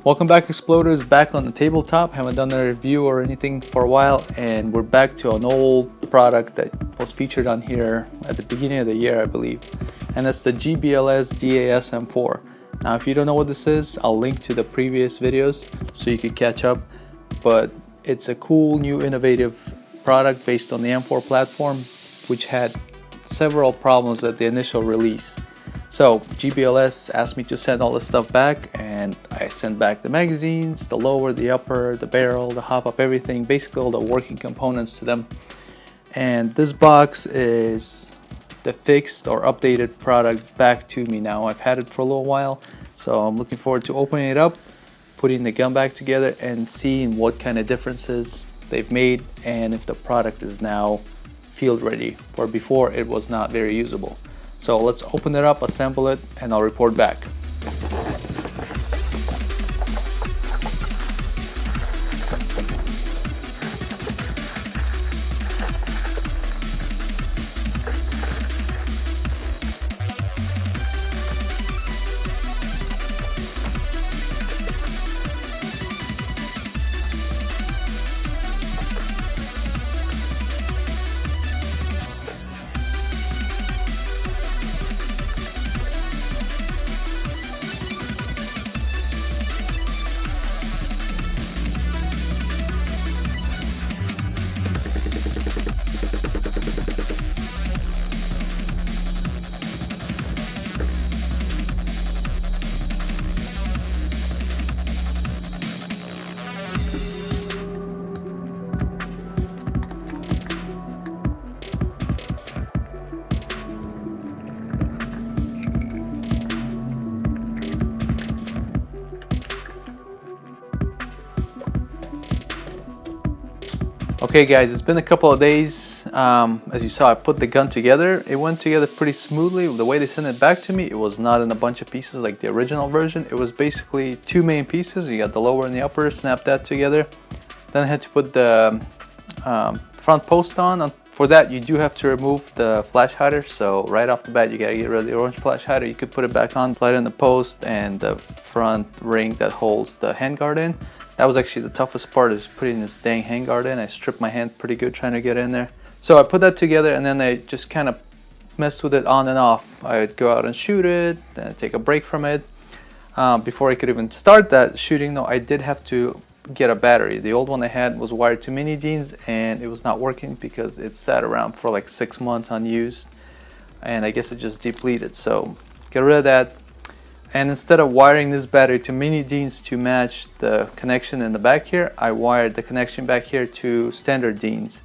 Welcome back, Exploders. Back on the tabletop. Haven't done a review or anything for a while, and we're back to an old product that was featured on here at the beginning of the year, I believe, and that's the GBLS DAS M4. Now, if you don't know what this is, I'll link to the previous videos so you can catch up, but it's a cool new innovative product based on the M4 platform, which had several problems at the initial release. So GBLS asked me to send all this stuff back, and I sent back the magazines, the lower, the upper, the barrel, the hop up, everything, basically all the working components to them. And this box is the fixed or updated product back to me now. I've had it for a little while, so I'm looking forward to opening it up, putting the gun back together, and seeing what kind of differences they've made and if the product is now field ready, where before it was not very usable. So let's open it up, assemble it, and I'll report back. Okay guys, it's been a couple of days. As you saw, I put the gun together. It went together pretty smoothly. The way they sent it back to me, it was not in a bunch of pieces like the original version. It was basically two main pieces. You got the lower and the upper, snap that together. Then I had to put the front post on. For that, you do have to remove the flash hider. So right off the bat, you gotta get rid of the orange flash hider. You could put it back on, slide in the post and the front ring that holds the handguard in. That was actually the toughest part, is putting this dang handguard in. I stripped my hand pretty good trying to get in there. So I put that together, and then I just kind of messed with it on and off. I would go out and shoot it, then I'd take a break from it. Before I could even start that shooting though, I did have to get a battery. The old one I had was wired to mini jeans, and it was not working because it sat around for like 6 months unused, and I guess it just depleted. So get rid of that. And instead of wiring this battery to mini jeans to match the connection in the back here, I wired the connection back here to standard jeans.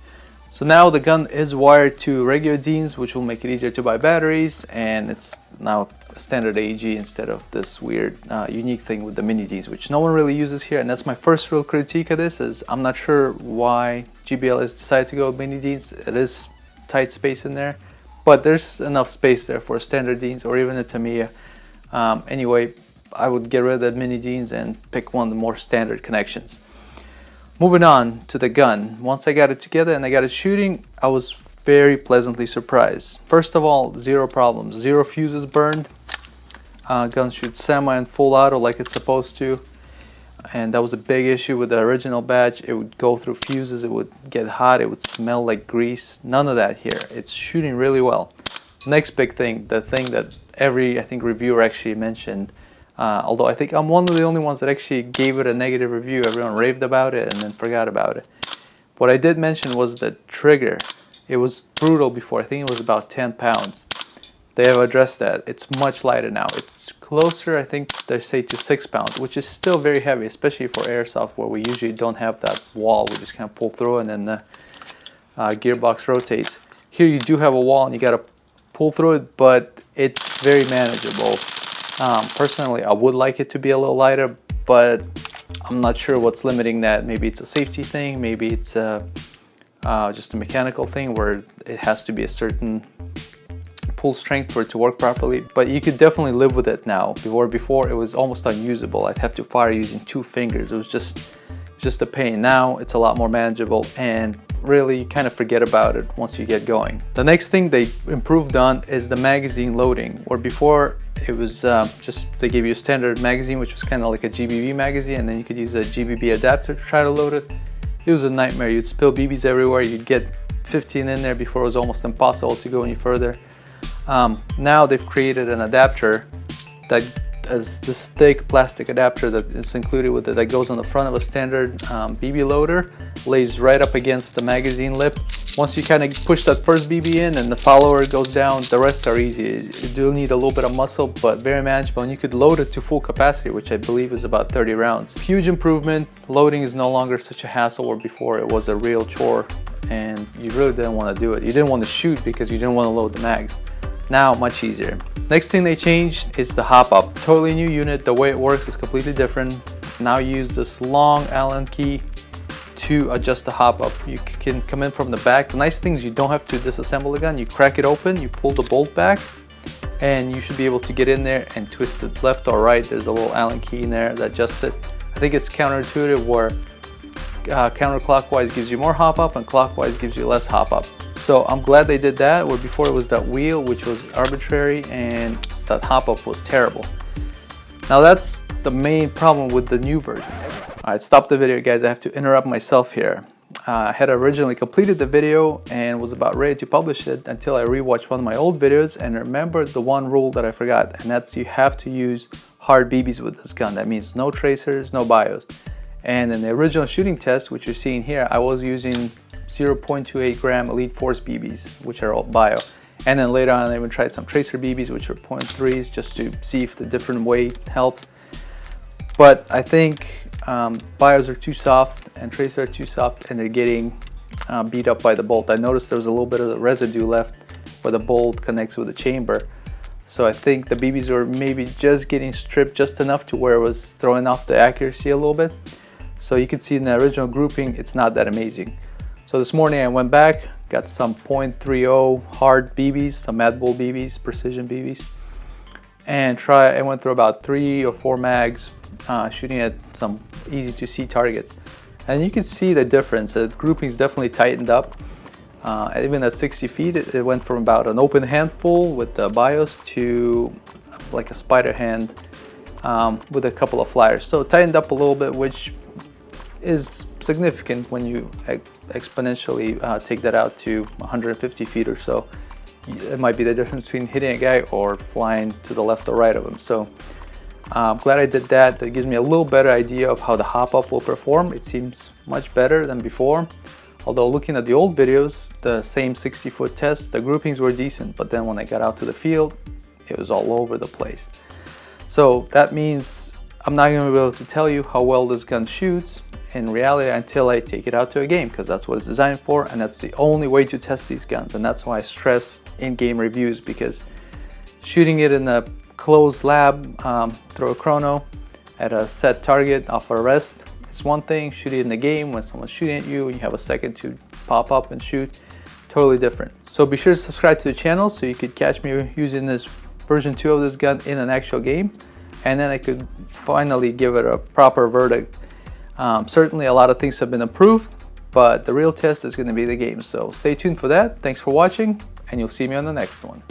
So now the gun is wired to regular jeans, which will make it easier to buy batteries, and it's now a standard AEG instead of this weird unique thing with the mini jeans, which no one really uses here. And that's my first real critique of this, is I'm not sure why GBLS decided to go with mini jeans. It is tight space in there, but there's enough space there for standard jeans or even a Tamiya. Anyway, I would get rid of the mini jeans and pick one of the more standard connections. Moving on to the gun. Once I got it together and I got it shooting, I was very pleasantly surprised. First of all, zero problems, zero fuses burned. Gun shoots semi and full auto like it's supposed to, and that was a big issue with the original batch. It would go through fuses, it would get hot, it would smell like grease. None of that here. It's shooting really well. Next big thing, the thing that every, I think, reviewer actually mentioned, although I think I'm one of the only ones that actually gave it a negative review. Everyone raved about it and then forgot about it. What I did mention was the trigger. It was brutal before. I think it was about 10 pounds. They have addressed that. It's much lighter now. It's closer, I think they say, to 6 pounds, which is still very heavy, especially for Airsoft, where we usually don't have that wall. We just kind of pull through and then the gearbox rotates. Here you do have a wall and you got to pull through it, but it's very manageable. Personally, I would like it to be a little lighter, but I'm not sure what's limiting that. Maybe it's a safety thing, maybe it's just a mechanical thing where it has to be a certain pull strength for it to work properly, but you could definitely live with it now. Before it was almost unusable. I'd have to fire using 2 fingers. It was just a pain. Now it's a lot more manageable, and really you kind of forget about it once you get going. The next thing they improved on is the magazine loading, where before it was just they gave you a standard magazine, which was kind of like a GBB magazine, and then you could use a GBB adapter to try to load it. It was a nightmare. You'd spill BBs everywhere. You'd get 15 in there before it was almost impossible to go any further. Now they've created an adapter that is this thick plastic adapter that is included with it, that goes on the front of a standard BB loader, lays right up against the magazine lip. Once you kind of push that first BB in and the follower goes down, the rest are easy. You do need a little bit of muscle, but very manageable, and you could load it to full capacity, which I believe is about 30 rounds. Huge improvement. Loading is no longer such a hassle, where before it was a real chore and you really didn't want to do it. You didn't want to shoot because you didn't want to load the mags. Now, much easier. Next thing they changed is the hop up. Totally new unit. The way it works is completely different. Now you use this long Allen key to adjust the hop up. You can come in from the back. The nice thing is you don't have to disassemble the gun. You crack it open, you pull the bolt back, and you should be able to get in there and twist it left or right. There's a little Allen key in there that adjusts it. I think it's counterintuitive, where counterclockwise gives you more hop up and clockwise gives you less hop up. So I'm glad they did that, where before it was that wheel, which was arbitrary, and that hop up was terrible. Now that's the main problem with the new version. All right, stop the video, guys. I have to interrupt myself here. I had originally completed the video and was about ready to publish it until I rewatched one of my old videos and remembered the one rule that I forgot, and that's you have to use hard BBs with this gun. That means no tracers, no bios. And in the original shooting test, which you're seeing here, I was using 0.28 gram Elite Force BBs, which are all bio. And then later on, I even tried some tracer BBs, which are 0.3s, just to see if the different weight helped. But I think bios are too soft and tracers are too soft, and they're getting beat up by the bolt. I noticed there was a little bit of the residue left where the bolt connects with the chamber. So I think the BBs were maybe just getting stripped just enough to where it was throwing off the accuracy a little bit. So you can see in the original grouping, it's not that amazing. So this morning I went back, got some .30 hard BBs, some Mad Bull BBs, precision BBs, and I went through about 3 or 4 mags, shooting at some easy to see targets. And you can see the difference. The grouping's definitely tightened up. Even at 60 feet, it went from about an open handful with the BIOS to like a spider hand with a couple of flyers. So it tightened up a little bit, which is significant when you exponentially take that out to 150 feet or so. It might be the difference between hitting a guy or flying to the left or right of him. So I'm glad I did that. That gives me a little better idea of how the hop up will perform. It seems much better than before. Although looking at the old videos, the same 60-foot test, the groupings were decent, but then when I got out to the field, it was all over the place. So that means I'm not going to be able to tell you how well this gun shoots in reality until I take it out to a game, because that's what it's designed for, and that's the only way to test these guns. And that's why I stress in-game reviews, because shooting it in a closed lab through a chrono at a set target off a rest, it's one thing. Shooting in the game when someone's shooting at you and you have a second to pop up and shoot, totally different. So be sure to subscribe to the channel so you could catch me using this version 2 of this gun in an actual game, and then I could finally give it a proper verdict. Certainly a lot of things have been improved, but the real test is going to be the game. So stay tuned for that. Thanks for watching, and you'll see me on the next one.